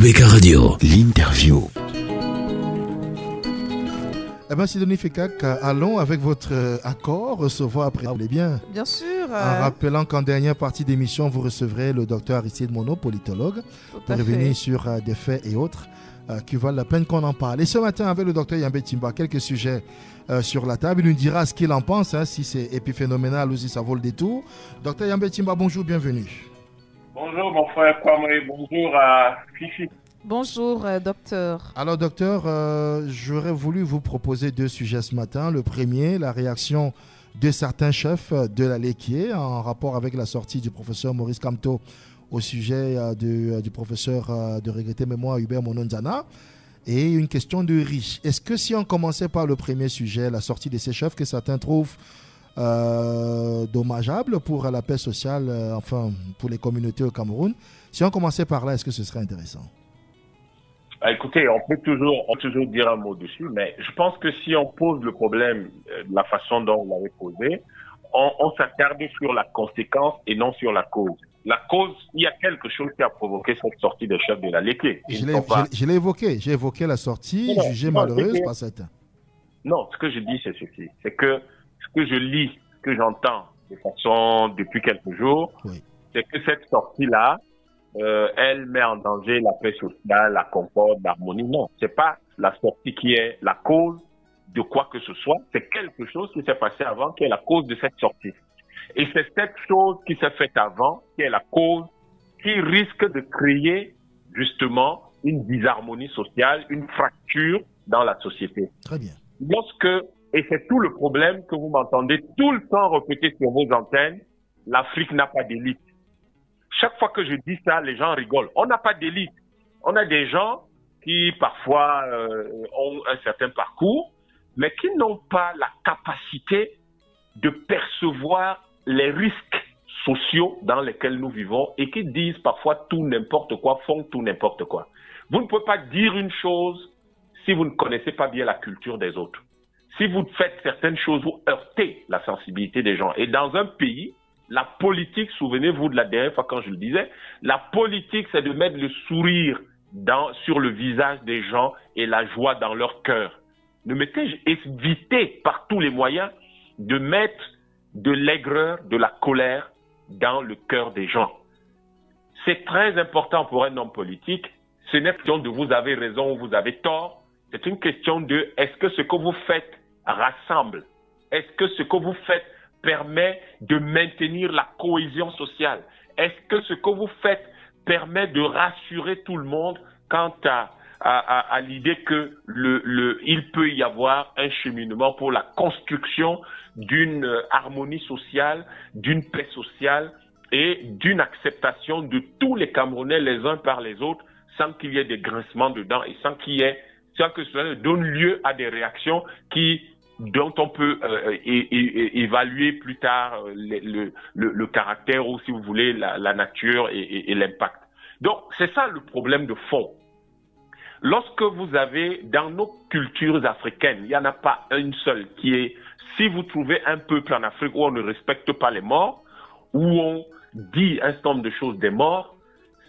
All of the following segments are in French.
ABK Radio, l'interview. Eh bien, Sidonie Fekak, allons avec votre accord recevoir après. Vous voulez bien? Bien sûr. En rappelant qu'en dernière partie d'émission, vous recevrez le docteur Aristide Monod, politologue, pour revenir sur des faits et autres qui valent la peine qu'on en parle. Et ce matin, avec le docteur Yambé Timba, quelques sujets sur la table. Il nous dira ce qu'il en pense, si c'est épiphénoménal ou si ça vaut le détour. Docteur Yambé Timba, bonjour, bienvenue. Bonjour mon frère Kwame, bonjour à Fifi. Bonjour docteur. Alors docteur, j'aurais voulu vous proposer deux sujets ce matin. Le premier, la réaction de certains chefs de la Léquier en rapport avec la sortie du professeur Maurice Kamto au sujet du professeur de regretté mémoire Hubert Mononzana, et une question de riche. Est-ce que si on commençait par le premier sujet, la sortie de ces chefs que certains trouvent dommageable pour la paix sociale, enfin pour les communautés au Cameroun, si on commençait par là, est-ce que ce serait intéressant? Écoutez, on peut toujours dire un mot dessus, mais je pense que si on pose le problème de la façon dont on l'avait posé, on s'attarde sur la conséquence et non sur la cause. La cause, il y a quelque chose qui a provoqué cette sortie des chefs de la Léquier. Je l'ai évoqué. J'ai évoqué la sortie, jugée malheureuse par certains. Non, ce que je dis, c'est ceci. C'est que ce que je lis, ce que j'entends de façon depuis quelques jours, oui, c'est que cette sortie-là, elle met en danger la paix sociale, la concorde, l'harmonie. Non, c'est pas la sortie qui est la cause de quoi que ce soit. C'est quelque chose qui s'est passé avant qui est la cause de cette sortie. Et c'est cette chose qui s'est faite avant qui est la cause qui risque de créer justement une disharmonie sociale, une fracture dans la société. Très bien. Et c'est tout le problème que vous m'entendez tout le temps répéter sur vos antennes, l'Afrique n'a pas d'élite. Chaque fois que je dis ça, les gens rigolent. On n'a pas d'élite. On a des gens qui parfois ont un certain parcours, mais qui n'ont pas la capacité de percevoir les risques sociaux dans lesquels nous vivons et qui disent parfois tout n'importe quoi, font tout n'importe quoi. Vous ne pouvez pas dire une chose si vous ne connaissez pas bien la culture des autres. Si vous faites certaines choses, vous heurtez la sensibilité des gens. Et dans un pays, la politique, souvenez-vous de la dernière fois quand je le disais, la politique, c'est de mettre le sourire sur le visage des gens et la joie dans leur cœur. Évitez par tous les moyens de mettre de l'aigreur, de la colère dans le cœur des gens. C'est très important pour un homme politique. Ce n'est pas question de vous avez raison ou vous avez tort. C'est une question de est-ce que ce que vous faites rassemble? Est-ce que ce que vous faites permet de maintenir la cohésion sociale? Est-ce que ce que vous faites permet de rassurer tout le monde quant à l'idée que il peut y avoir un cheminement pour la construction d'une harmonie sociale, d'une paix sociale et d'une acceptation de tous les Camerounais les uns par les autres sans qu'il y ait des grincements dedans et sans que cela donne lieu à des réactions dont on peut évaluer plus tard le caractère ou, si vous voulez, la nature et l'impact. Donc, c'est ça le problème de fond. Lorsque vous avez, dans nos cultures africaines, il n'y en a pas une seule qui est, si vous trouvez un peuple en Afrique où on ne respecte pas les morts, où on dit un certain nombre de choses des morts,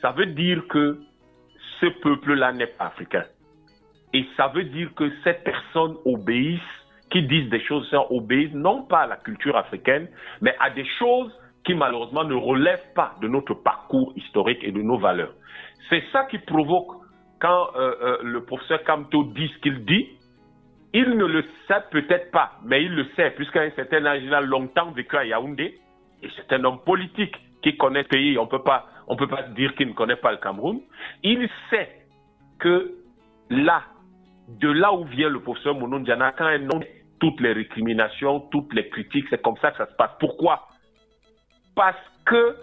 ça veut dire que ce peuple-là n'est pas africain. Et ça veut dire que ces personnes obéissent, qui disent des choses, obéissent non pas à la culture africaine, mais à des choses qui malheureusement ne relèvent pas de notre parcours historique et de nos valeurs. C'est ça qui provoque, quand le professeur Kamto dit ce qu'il dit, il ne le sait peut-être pas, mais il le sait, puisqu'à un certain âge, il a longtemps vécu à Yaoundé, et c'est un homme politique qui connaît le pays, on peut pas dire qu'il ne connaît pas le Cameroun. Il sait que de là où vient le professeur Mononzana, quand il nomme toutes les récriminations, toutes les critiques, c'est comme ça que ça se passe. Pourquoi? Parce que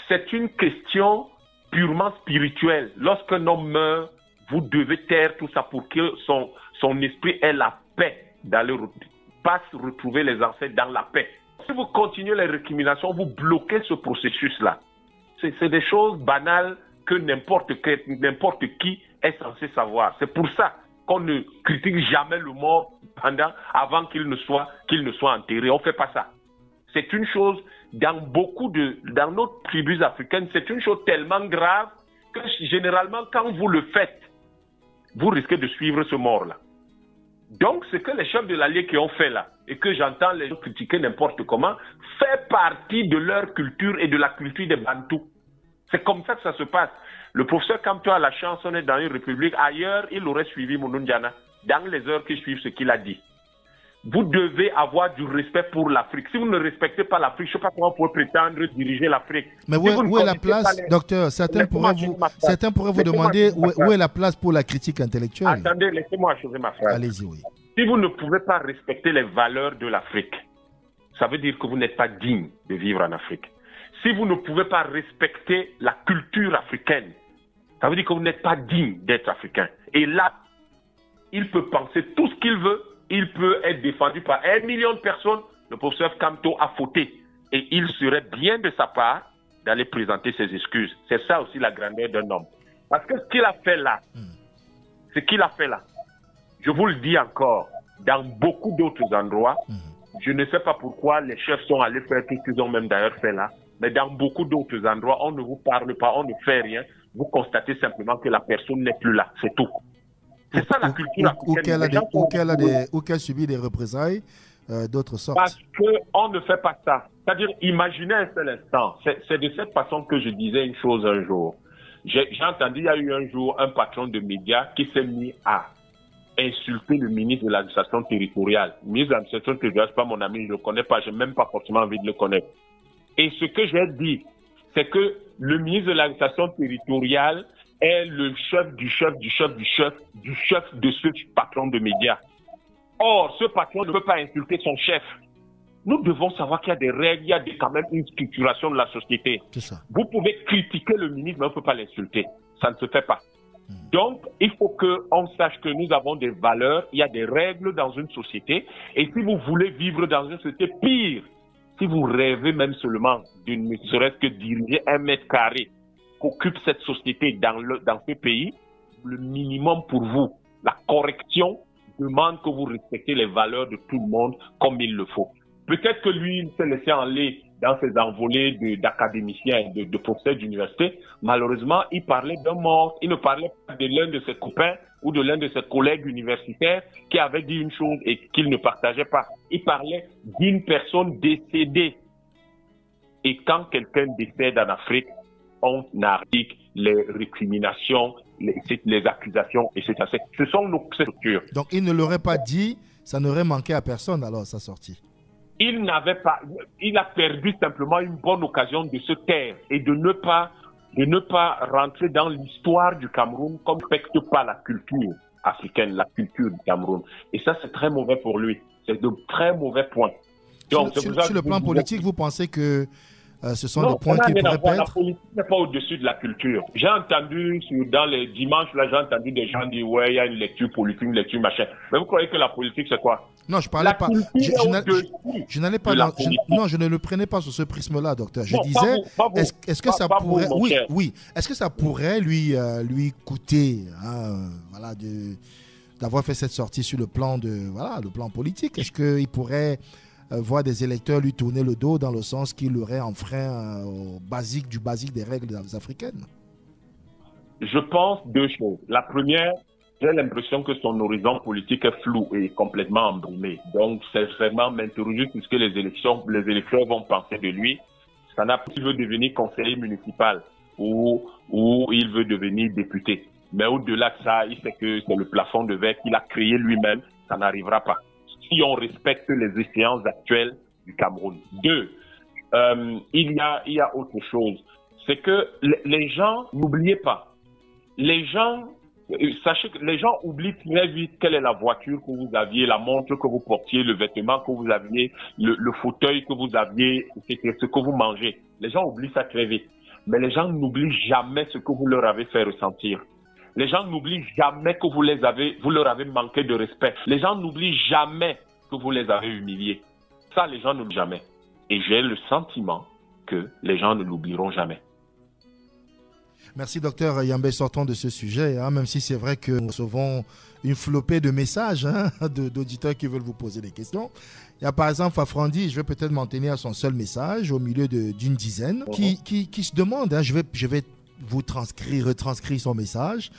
c'est une question purement spirituelle. Lorsqu'un homme meurt, vous devez taire tout ça pour que son esprit ait la paix d'aller retrouver les ancêtres dans la paix. Si vous continuez les récriminations, vous bloquez ce processus-là. C'est des choses banales que n'importe qui est censé savoir. C'est pour ça qu'on ne critique jamais le mort avant qu'il ne soit enterré. On ne fait pas ça. C'est une chose, dans nos tribus africaines, c'est une chose tellement grave que généralement, quand vous le faites, vous risquez de suivre ce mort-là. Donc, ce que les chefs de l'Allié qui ont fait là, et que j'entends les gens critiquer n'importe comment, fait partie de leur culture et de la culture des Bantous. C'est comme ça que ça se passe. Le professeur Kamto a la chance, on est dans une république. Ailleurs, il aurait suivi Mounou Ndiana dans les heures qui suivent ce qu'il a dit. Vous devez avoir du respect pour l'Afrique. Si vous ne respectez pas l'Afrique, je ne sais pas comment vous pouvez prétendre diriger l'Afrique. Mais où est la place, docteur? Certains pourraient vous demander où est la place pour la critique intellectuelle. Attendez, laissez-moi achever ma phrase. Allez-y, oui. Si vous ne pouvez pas respecter les valeurs de l'Afrique, ça veut dire que vous n'êtes pas digne de vivre en Afrique. Si vous ne pouvez pas respecter la culture africaine, ça veut dire que vous n'êtes pas digne d'être africain. Et là, il peut penser tout ce qu'il veut, il peut être défendu par 1 million de personnes. Le professeur Kamto a fauté. Et il serait bien de sa part d'aller présenter ses excuses. C'est ça aussi la grandeur d'un homme. Parce que ce qu'il a fait là, je vous le dis encore, dans beaucoup d'autres endroits, je ne sais pas pourquoi les chefs sont allés faire tout ce qu'ils ont même d'ailleurs fait là, mais dans beaucoup d'autres endroits, on ne vous parle pas, on ne fait rien. Vous constatez simplement que la personne n'est plus là. C'est tout. C'est ça la culture africaine. Ou qu'elle subit des représailles d'autres sortes. Parce qu'on ne fait pas ça. C'est-à-dire, imaginez un seul instant. C'est de cette façon que je disais une chose un jour. J'ai entendu, il y a eu un jour un patron de médias qui s'est mis à insulter le ministre de l'administration territoriale. Le ministre de l'administration territoriale, ce n'est pas mon ami, je ne le connais pas, je n'ai même pas forcément envie de le connaître. Et ce que j'ai dit, c'est que le ministre de l'administration territoriale est le chef du chef de ce patron de médias. Or, ce patron ne peut pas insulter son chef. Nous devons savoir qu'il y a des règles, il y a quand même une structuration de la société. C'est ça. Vous pouvez critiquer le ministre, mais on ne peut pas l'insulter. Ça ne se fait pas. Donc, il faut qu'on sache que nous avons des valeurs, il y a des règles dans une société. Et si vous voulez vivre dans une société pire, si vous rêvez même seulement d'une, ne serait-ce que diriger 1 mètre carré qu'occupe cette société dans ce pays, le minimum pour vous, la correction demande que vous respectez les valeurs de tout le monde comme il le faut. Peut-être que lui, il s'est laissé aller dans ses envolées d'académiciens, de professeurs d'université. Malheureusement, il parlait d'un mort. Il ne parlait pas de l'un de ses copains ou de l'un de ses collègues universitaires qui avait dit une chose et qu'il ne partageait pas. Il parlait d'une personne décédée. Et quand quelqu'un décède en Afrique, on applique les récriminations, les accusations, etc. Ce sont nos structures. Donc, il ne l'aurait pas dit, ça n'aurait manqué à personne alors à sa sortie. Il a perdu simplement une bonne occasion de se taire et de ne pas rentrer dans l'histoire du Cameroun comme ne respecte pas la culture africaine, la culture du Cameroun. Et ça, c'est très mauvais pour lui. C'est de très mauvais points. Donc, sur le plan politique, vous pensez que ce sont des points qui pourraient perdre? La politique n'est pas au-dessus de la culture. J'ai entendu, dans les dimanches, là, j'ai entendu des gens dire, ouais, il y a une lecture politique, une lecture machin. Mais vous croyez que la politique, c'est quoi? Non, je parlais pas. Je n'allais pas. Non, je ne le prenais pas sur ce prisme-là, docteur. Je disais, est-ce que ça pourrait, oui, est-ce que ça pourrait lui coûter, voilà, d'avoir fait cette sortie sur le plan le plan politique? Est-ce qu'il pourrait voir des électeurs lui tourner le dos dans le sens qu'il aurait enfreint au basique des règles africaines? Je pense 2 choses. La première, j'ai l'impression que son horizon politique est flou et complètement embrumé. Donc, c'est vraiment m'interroger sur ce que les électeurs vont penser de lui. Ça n'a pas s'il veut devenir conseiller municipal ou il veut devenir député. Mais au-delà de ça, il sait que c'est le plafond de verre qu'il a créé lui-même. Ça n'arrivera pas. Si on respecte les échéances actuelles du Cameroun. 2, il y a autre chose. C'est que les gens, n'oubliez pas, sachez que les gens oublient très vite quelle est la voiture que vous aviez, la montre que vous portiez, le vêtement que vous aviez, le fauteuil que vous aviez, ce que vous mangez. Les gens oublient ça très vite. Mais les gens n'oublient jamais ce que vous leur avez fait ressentir. Les gens n'oublient jamais que vous leur avez manqué de respect. Les gens n'oublient jamais que vous les avez humiliés. Ça, les gens n'oublient jamais. Et j'ai le sentiment que les gens ne l'oublieront jamais. Merci, docteur Yambé. Sortons de ce sujet, même si c'est vrai que nous recevons une flopée de messages d'auditeurs qui veulent vous poser des questions. Il y a par exemple Fafrandi, je vais peut-être m'en tenir à son seul message au milieu d'une dizaine, qui se demande, je vais retranscrit son message.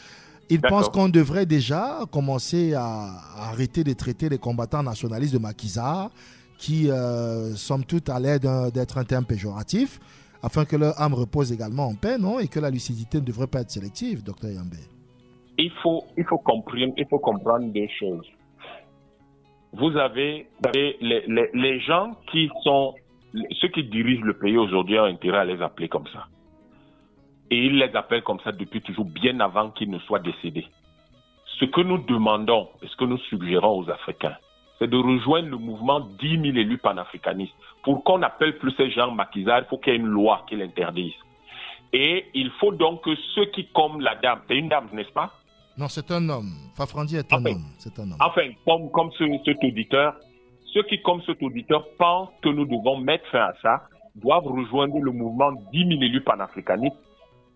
Il pense qu'on devrait déjà commencer à arrêter de traiter les combattants nationalistes de Macky Sall, qui, somme toute, a l'air d'être un terme péjoratif, afin que leur âme repose également en paix, non? Et que la lucidité ne devrait pas être sélective, Dr Yambé. Il faut comprendre deux choses. Vous avez les gens qui sont, ceux qui dirigent le pays aujourd'hui ont intérêt à les appeler comme ça. Et ils les appellent comme ça depuis toujours, bien avant qu'ils ne soient décédés. Ce que nous demandons, et ce que nous suggérons aux Africains, c'est de rejoindre le mouvement 10 000 élus panafricanistes. Pour qu'on n'appelle plus ces gens Macky Sall, il faut qu'il y ait une loi qui l'interdise. Et il faut donc que ceux qui, comme la dame, c'est une dame, n'est-ce pas? Non, c'est un homme. Fafrandi est un homme. C'est un homme. Enfin, comme cet auditeur, ceux qui, comme cet auditeur, pensent que nous devons mettre fin à ça, doivent rejoindre le mouvement 10 000 élus panafricanistes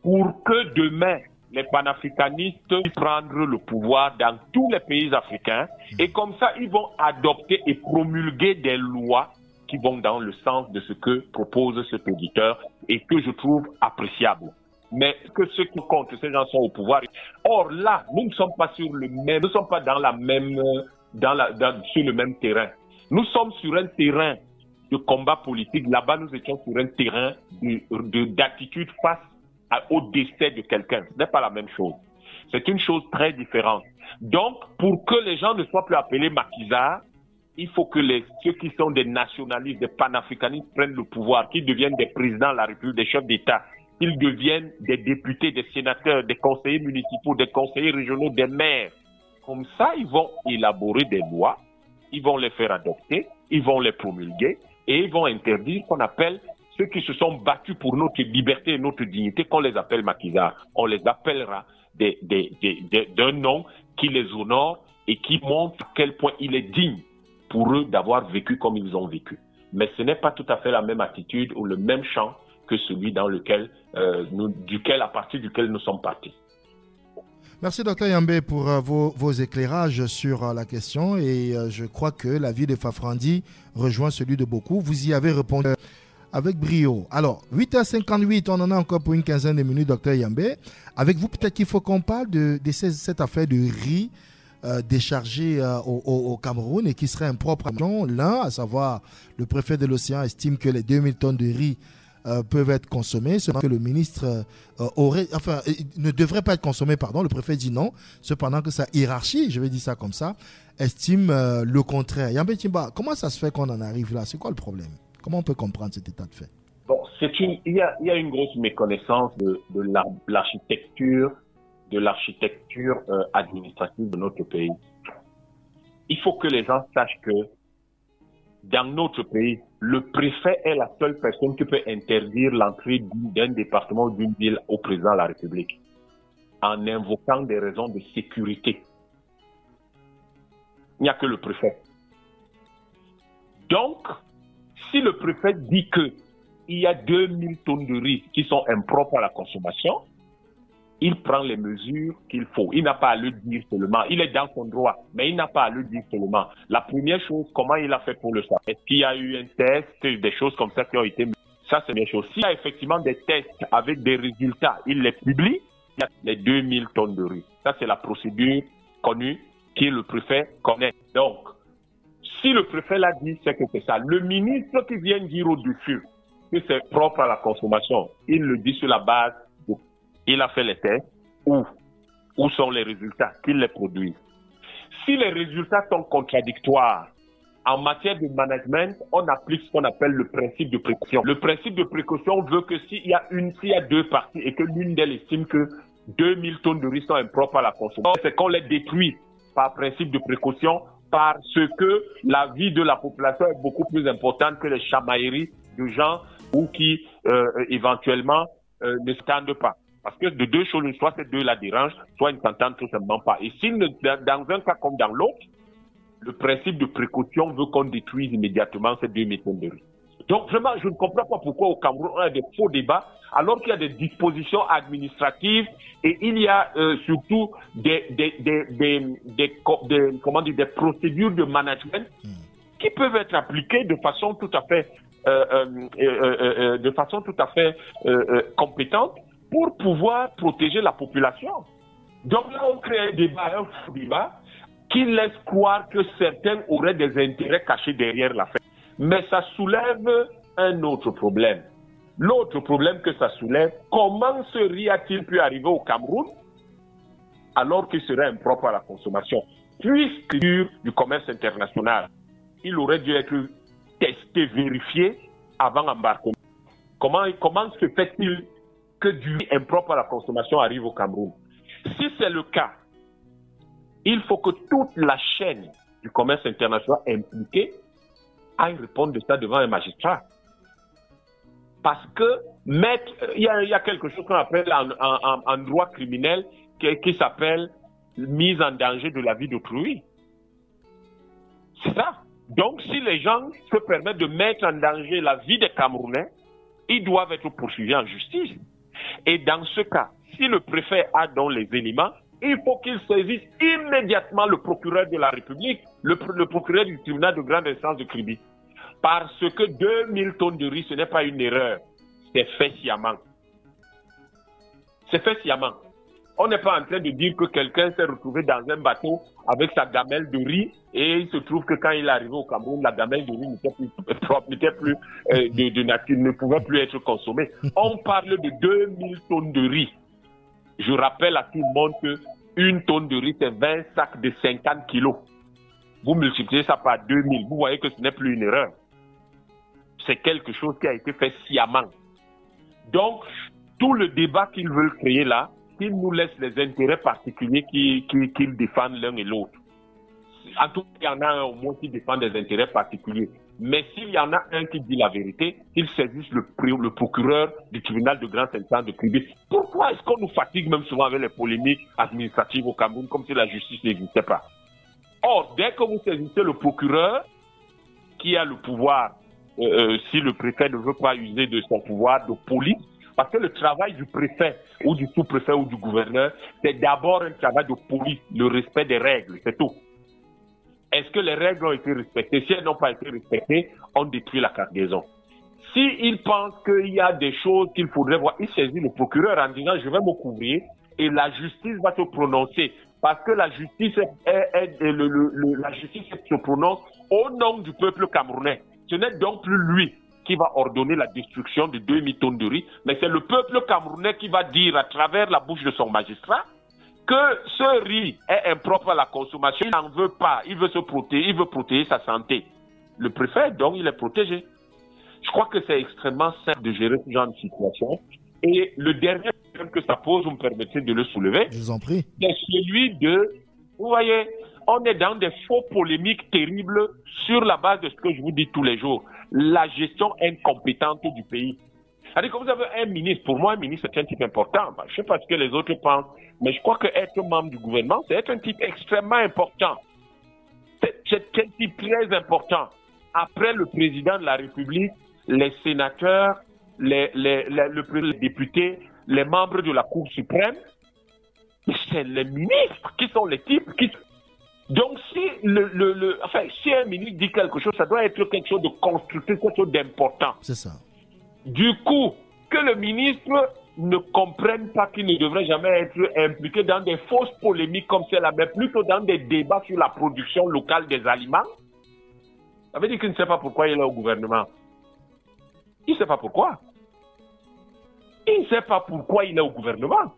pour que demain, les panafricanistes puissent prendre le pouvoir dans tous les pays africains. Et comme ça, ils vont adopter et promulguer des lois qui vont dans le sens de ce que propose cet auditeur et que je trouve appréciable. Mais que ceux qui comptent, ces gens sont au pouvoir. Or là, nous ne sommes pas sur le même, nous ne sommes pas dans la même, sur le même terrain. Nous sommes sur un terrain de combat politique. Là-bas, nous étions sur un terrain d'attitude face au décès de quelqu'un. Ce n'est pas la même chose. C'est une chose très différente. Donc, pour que les gens ne soient plus appelés Macky Sall, il faut que ceux qui sont des nationalistes, des panafricanistes prennent le pouvoir, qu'ils deviennent des présidents de la République, des chefs d'État, qu'ils deviennent des députés, des sénateurs, des conseillers municipaux, des conseillers régionaux, des maires. Comme ça, ils vont élaborer des lois, ils vont les faire adopter, ils vont les promulguer et ils vont interdire ce qu'on appelle ceux qui se sont battus pour notre liberté et notre dignité, qu'on les appelle Macky Sall. On les appellera d'un nom qui les honore et qui montre à quel point il est digne pour eux d'avoir vécu comme ils ont vécu. Mais ce n'est pas tout à fait la même attitude ou le même champ que celui dans lequel, à partir duquel nous sommes partis. Merci Dr Yambé pour vos éclairages sur la question et je crois que l'avis de Fafrandi rejoint celui de beaucoup. Vous y avez répondu avec brio. Alors, 8h58, on en a encore pour une quinzaine de minutes, Dr Yambé. Avec vous, peut-être qu'il faut qu'on parle de cette affaire de riz déchargé au Cameroun et qui serait impropre à l'un, à savoir le préfet de l'Océan estime que les 2000 tonnes de riz peuvent être consommées, cependant que le ministre ne devrait pas être consommé, pardon, le préfet dit non, cependant que sa hiérarchie, je vais dire ça comme ça, estime le contraire. Yambé Timba, comment ça se fait qu'on en arrive là? C'est quoi le problème? Comment on peut comprendre cet état de fait? Bon, il y a une grosse méconnaissance de l'architecture administrative de notre pays. Il faut que les gens sachent que dans notre pays, le préfet est la seule personne qui peut interdire l'entrée d'un département ou d'une ville au président de la République en invoquant des raisons de sécurité. Il n'y a que le préfet. Donc, si le préfet dit qu'il y a 2000 tonnes de riz qui sont impropres à la consommation, il prend les mesures qu'il faut. Il n'a pas à le dire seulement. Il est dans son droit, mais il n'a pas à le dire seulement. La première chose, comment il a fait pour le savoir? Est-ce qu'il y a eu un test, des choses comme ça qui ont été... Ça, c'est bien chose. S'il y a effectivement des tests avec des résultats, il les publie, il y a les 2000 tonnes de riz. Ça, c'est la procédure connue que le préfet connaît. Donc, si le préfet l'a dit, c'est que c'est ça. Le ministre qui vient dire au-dessus que c'est propre à la consommation, il le dit sur la base de... Il a fait les tests. Où sont les résultats? Qu'il les produit. Si les résultats sont contradictoires, en matière de management, on applique ce qu'on appelle le principe de précaution. Le principe de précaution veut que s'il y a deux parties et que l'une d'elles estime que 2000 tonnes de riz sont impropres à la consommation, c'est qu'on les détruit par principe de précaution parce que la vie de la population est beaucoup plus importante que les chamailleries de gens ou qui éventuellement ne s'entendent pas. Parce que de deux choses, soit ces deux la dérangent, soit ils ne s'entendent tout simplement pas. Et dans un cas comme dans l'autre, le principe de précaution veut qu'on détruise immédiatement ces 2000 tonnes de riz. Donc vraiment, je ne comprends pas pourquoi au Cameroun on a des faux débats, alors qu'il y a des dispositions administratives et il y a surtout des procédures de management qui peuvent être appliquées de façon tout à fait compétente pour pouvoir protéger la population. Donc là, on crée un faux débat, qui laisse croire que certains auraient des intérêts cachés derrière l'affaire. Mais ça soulève un autre problème. L'autre problème que ça soulève, comment ce riz a-t-il pu arriver au Cameroun alors qu'il serait impropre à la consommation? Puisque du commerce international, il aurait dû être testé, vérifié avant embarquement. Comment se fait-il que du riz impropre à la consommation arrive au Cameroun? Si c'est le cas, il faut que toute la chaîne du commerce international impliquée aille répondre de ça devant un magistrat. Parce que il y a quelque chose qu'on appelle en droit criminel qui s'appelle mise en danger de la vie d'autrui. C'est ça. Donc, si les gens se permettent de mettre en danger la vie des Camerounais, ils doivent être poursuivis en justice. Et dans ce cas, si le préfet a donc les éléments, il faut qu'il saisisse immédiatement le procureur de la République, le procureur du tribunal de grande instance de Kribi. Parce que 2000 tonnes de riz, ce n'est pas une erreur. C'est fait sciemment. C'est fait sciemment. On n'est pas en train de dire que quelqu'un s'est retrouvé dans un bateau avec sa gamelle de riz et il se trouve que quand il est arrivé au Cameroun, la gamelle de riz n'était plus propre, n'était plus de nature, ne pouvait plus être consommée. On parle de 2000 tonnes de riz. Je rappelle à tout le monde que une tonne de riz, c'est 20 sacs de 50 kilos. Vous multipliez ça par 2000, vous voyez que ce n'est plus une erreur. C'est quelque chose qui a été fait sciemment. Donc, tout le débat qu'ils veulent créer là, qu'ils nous laissent les intérêts particuliers qu'ils défendent l'un et l'autre. En tout cas, il y en a un au moins qui défend des intérêts particuliers. Mais s'il y en a un qui dit la vérité, il saisisse le procureur du tribunal de grande instance de Kribi. Pourquoi est-ce qu'on nous fatigue même souvent avec les polémiques administratives au Cameroun, comme si la justice n'existait pas? Or, dès que vous saisissez le procureur, qui a le pouvoir, si le préfet ne veut pas user de son pouvoir de police, parce que le travail du préfet ou du sous-préfet ou du gouverneur, c'est d'abord un travail de police, le respect des règles, c'est tout. Est-ce que les règles ont été respectées? Si elles n'ont pas été respectées, on détruit la cargaison. S'il pense qu'il y a des choses qu'il faudrait voir, il saisit le procureur en disant « je vais me couvrir » et la justice va se prononcer. Parce que la justice, la justice se prononce au nom du peuple camerounais. Ce n'est donc plus lui qui va ordonner la destruction de 2000 tonnes de riz, mais c'est le peuple camerounais qui va dire à travers la bouche de son magistrat que ce riz est impropre à la consommation, il n'en veut pas, il veut se protéger, il veut protéger sa santé. Le préfet, donc, il est protégé. Je crois que c'est extrêmement simple de gérer ce genre de situation. Et le dernier problème que ça pose, vous me permettez de le soulever, je vous en prie, c'est celui de, vous voyez, on est dans des faux polémiques terribles sur la base de ce que je vous dis tous les jours, la gestion incompétente du pays. C'est-à-dire que vous avez un ministre, pour moi un ministre c'est un type important, je ne sais pas ce que les autres pensent, mais je crois qu'être membre du gouvernement c'est être un type extrêmement important. C'est un type très important. Après le président de la République, les sénateurs, le député, les membres de la Cour suprême, c'est les ministres qui sont les types qui... Donc si si un ministre dit quelque chose, ça doit être quelque chose de constructif, quelque chose d'important. C'est ça. Du coup, que le ministre ne comprenne pas qu'il ne devrait jamais être impliqué dans des fausses polémiques comme celle-là, mais plutôt dans des débats sur la production locale des aliments, ça veut dire qu'il ne sait pas pourquoi il est au gouvernement. Il ne sait pas pourquoi. Il ne sait pas pourquoi il est au gouvernement.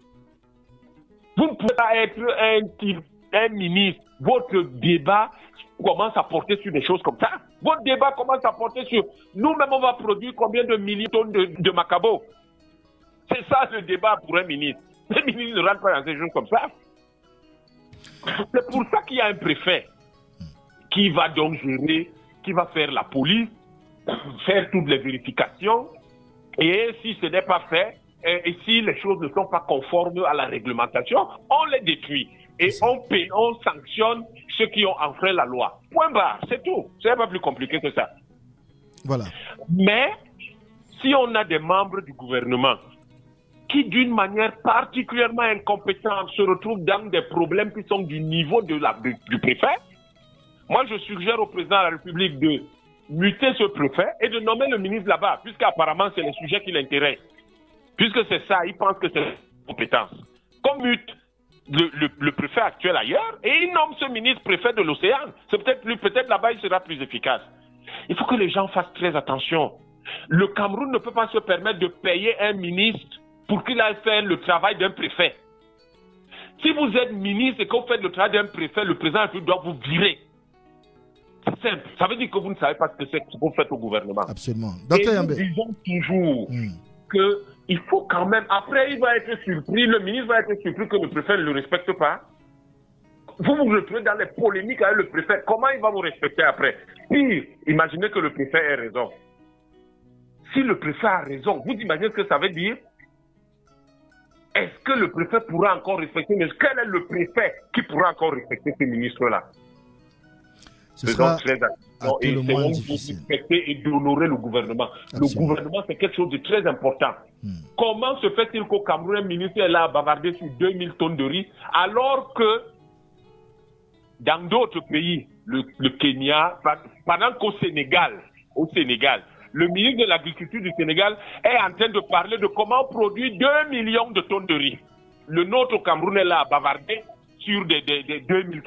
Vous ne pouvez pas être un ministre. Votre débat commence à porter sur des choses comme ça. Votre débat commence à porter sur... Nous-mêmes, on va produire combien de milliers de tonnes de macabo? C'est ça le débat pour un ministre. Les ministres ne rentrent pas dans ces choses comme ça. C'est pour ça qu'il y a un préfet qui va donc gérer, qui va faire la police, faire toutes les vérifications. Et si ce n'est pas fait, et si les choses ne sont pas conformes à la réglementation, on les détruit. Et on sanctionne ceux qui ont enfreint la loi. Point barre, c'est tout. Ce n'est pas plus compliqué que ça. Voilà. Mais, si on a des membres du gouvernement qui, d'une manière particulièrement incompétente, se retrouvent dans des problèmes qui sont du niveau du préfet, moi je suggère au président de la République de muter ce préfet et de nommer le ministre là-bas, puisqu'apparemment c'est le sujet qui l'intéresse. Puisque c'est ça, il pense que c'est une compétence. Comme mute le préfet actuel ailleurs, et il nomme ce ministre préfet de l'océan. C'est peut-être là-bas, il sera plus efficace. Il faut que les gens fassent très attention. Le Cameroun ne peut pas se permettre de payer un ministre pour qu'il aille faire le travail d'un préfet. Si vous êtes ministre et que vous faites le travail d'un préfet, le président doit vous virer. C'est simple. Ça veut dire que vous ne savez pas ce que c'est que vous faites au gouvernement. Absolument. Et nous disons toujours qu'il faut quand même... Après, il va être surpris, le ministre va être surpris que le préfet ne le respecte pas. Vous vous retrouvez dans les polémiques avec le préfet. Comment il va vous respecter après? Pire, imaginez que le préfet ait raison. Si le préfet a raison, vous imaginez ce que ça veut dire? Est-ce que le préfet pourra encore respecter? Mais quel est le préfet qui pourra encore respecter ces ministres-là? Ce sera très à tout le moins difficile. Respecter et d'honorer le gouvernement. Absolument. Le gouvernement, c'est quelque chose de très important. Comment se fait-il qu'au Cameroun, un ministre est là à bavarder sur 2000 tonnes de riz, alors que dans d'autres pays, le Kenya, pendant qu'au Sénégal, le ministre de l'Agriculture du Sénégal est en train de parler de comment produire 2 millions de tonnes de riz. Le nôtre au Cameroun est là à bavarder sur des 2000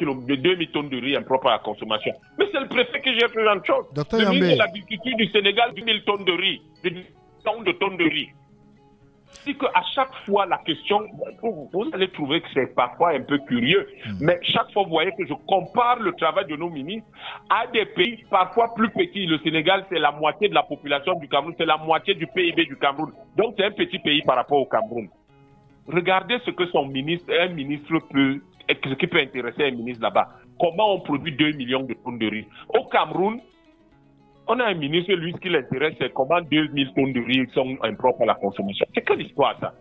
tonnes de riz impropres à la consommation. Mais c'est le préfet qui gère ce genre de choses. Le ministre de l'Agriculture du Sénégal, 2000 tonnes de riz, de tonnes de riz. C'est qu'à chaque fois, la question, vous allez trouver que c'est parfois un peu curieux, mais chaque fois, vous voyez que je compare le travail de nos ministres à des pays parfois plus petits. Le Sénégal, c'est la moitié de la population du Cameroun, c'est la moitié du PIB du Cameroun. Donc, c'est un petit pays par rapport au Cameroun. Regardez ce que un ministre peut, ce qui peut intéresser un ministre là-bas. Comment on produit 2 millions de tonnes de riz? Au Cameroun, on a un ministre, lui, ce qui l'intéresse, c'est comment 2000 tonnes de riz sont impropres à la consommation. C'est quelle histoire, ça?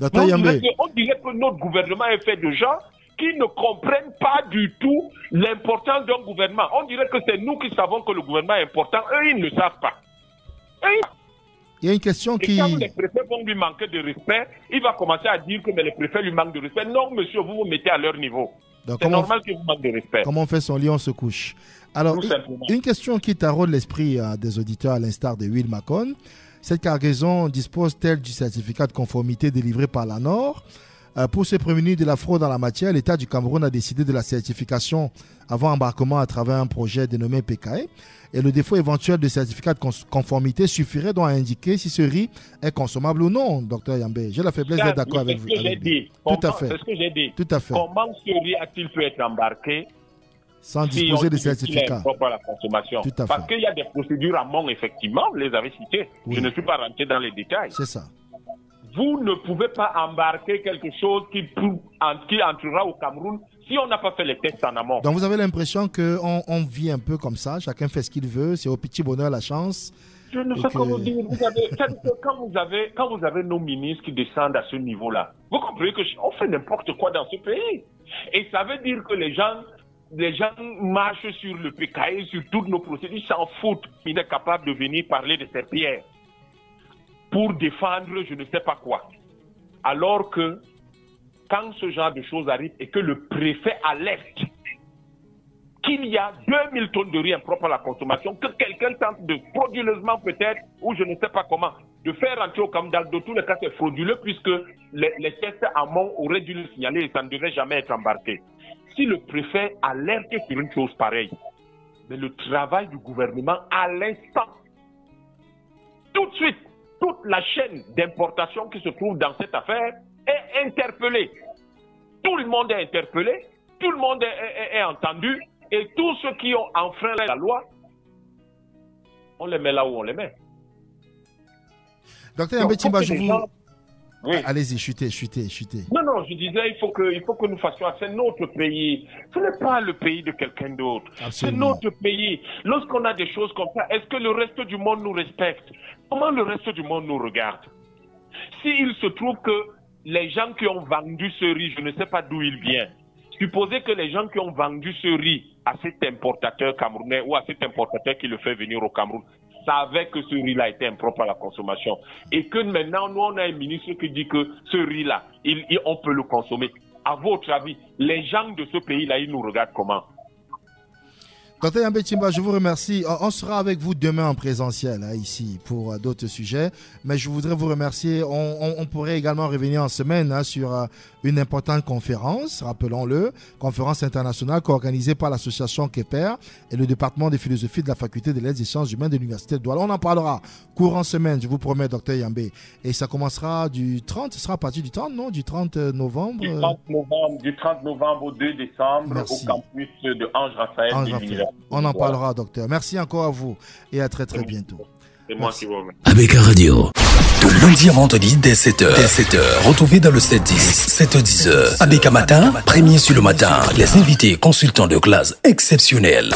On dirait que notre gouvernement est fait de gens qui ne comprennent pas du tout l'importance d'un gouvernement. On dirait que c'est nous qui savons que le gouvernement est important. Eux, ils ne le savent pas. Il y a une question qui... Et quand les préfets vont lui manquer de respect, il va commencer à dire que mais les préfets lui manquent de respect. Non, monsieur, vous vous mettez à leur niveau. C'est normal qu'il vous manque de respect. Comment on fait son lit, on se couche. Alors, une question qui taraude l'esprit des auditeurs à l'instar de Will Macon. Cette cargaison dispose-t-elle du certificat de conformité délivré par la Nord? Pour se prémunir de la fraude en la matière, l'État du Cameroun a décidé de la certification avant embarquement à travers un projet dénommé PKE. Et le défaut éventuel de certificat de conformité suffirait donc à indiquer si ce riz est consommable ou non, docteur Yambé. J'ai la faiblesse d'être d'accord avec vous. C'est ce que j'ai dit. Tout à fait. C'est ce que j'ai dit. Tout à fait. Comment ce riz a-t-il pu être embarqué sans disposer de certificat? Pour la consommation. Tout à fait. Parce qu'il y a des procédures amont, effectivement, vous les avez citées. Oui. Je ne suis pas rentré dans les détails. C'est ça. Vous ne pouvez pas embarquer quelque chose qui entrera au Cameroun si on n'a pas fait les tests en amont. Donc vous avez l'impression qu'on vit un peu comme ça, chacun fait ce qu'il veut, c'est au petit bonheur la chance. Je ne sais comment dire. Quand vous avez nos ministres qui descendent à ce niveau-là, vous comprenez qu'on fait n'importe quoi dans ce pays. Et ça veut dire que les gens marchent sur le PKE, sur toutes nos procédures, ils s'en foutent. Ils sont capables de venir parler de ces pierres pour défendre je ne sais pas quoi. Alors que quand ce genre de choses arrive et que le préfet alerte qu'il y a 2000 tonnes de riz impropres à la consommation, que quelqu'un tente de frauduleusement peut-être, ou je ne sais pas comment, de faire rentrer au Cameroun, dans tous les cas c'est frauduleux puisque les tests amont auraient dû le signaler et ça ne devait jamais être embarqué. Si le préfet alerte sur une chose pareille, mais le travail du gouvernement à l'instant, tout de suite, toute la chaîne d'importation qui se trouve dans cette affaire est interpellée. Tout le monde est interpellé, tout le monde est entendu, et tous ceux qui ont enfreint la loi, on les met là où on les met. Docteur Yambé Timba, je vous... Oui. Allez-y, chutez. Non, je disais, il faut que nous fassions. C'est notre pays. Ce n'est pas le pays de quelqu'un d'autre. C'est notre pays. Lorsqu'on a des choses comme ça, est-ce que le reste du monde nous respecte? Comment le reste du monde nous regarde? S'il se trouve que les gens qui ont vendu ce riz, je ne sais pas d'où il vient, supposez que les gens qui ont vendu ce riz à cet importateur camerounais ou à cet importateur qui le fait venir au Cameroun, savait que ce riz-là était impropre à la consommation. Et que maintenant, nous, on a un ministre qui dit que ce riz-là, on peut le consommer. À votre avis, les gens de ce pays-là, ils nous regardent comment? Dr Yambé Timba, je vous remercie. On sera avec vous demain en présentiel ici pour d'autres sujets. Mais je voudrais vous remercier. On pourrait également revenir en semaine sur une importante conférence, rappelons-le, conférence internationale organisée par l'association KEPER et le département de philosophie de la faculté des lettres et sciences humaines de l'université de Douala. On en parlera courant semaine, je vous promets, Dr Yambé. Et ça commencera du 30, ce sera à partir du 30, non? Du 30 novembre Du 30 novembre au 2 décembre. Merci. Au campus de Ange Raphaël. On en parlera, docteur. Merci encore à vous et à très très bientôt. C'est moi qui vous remercie. Avec Radio. De lundi à vendredi dès 7h. Retrouvez dans le 7-10, 7h-10h. Abeka Matin, premier sur le matin. Les invités consultants de classe exceptionnels.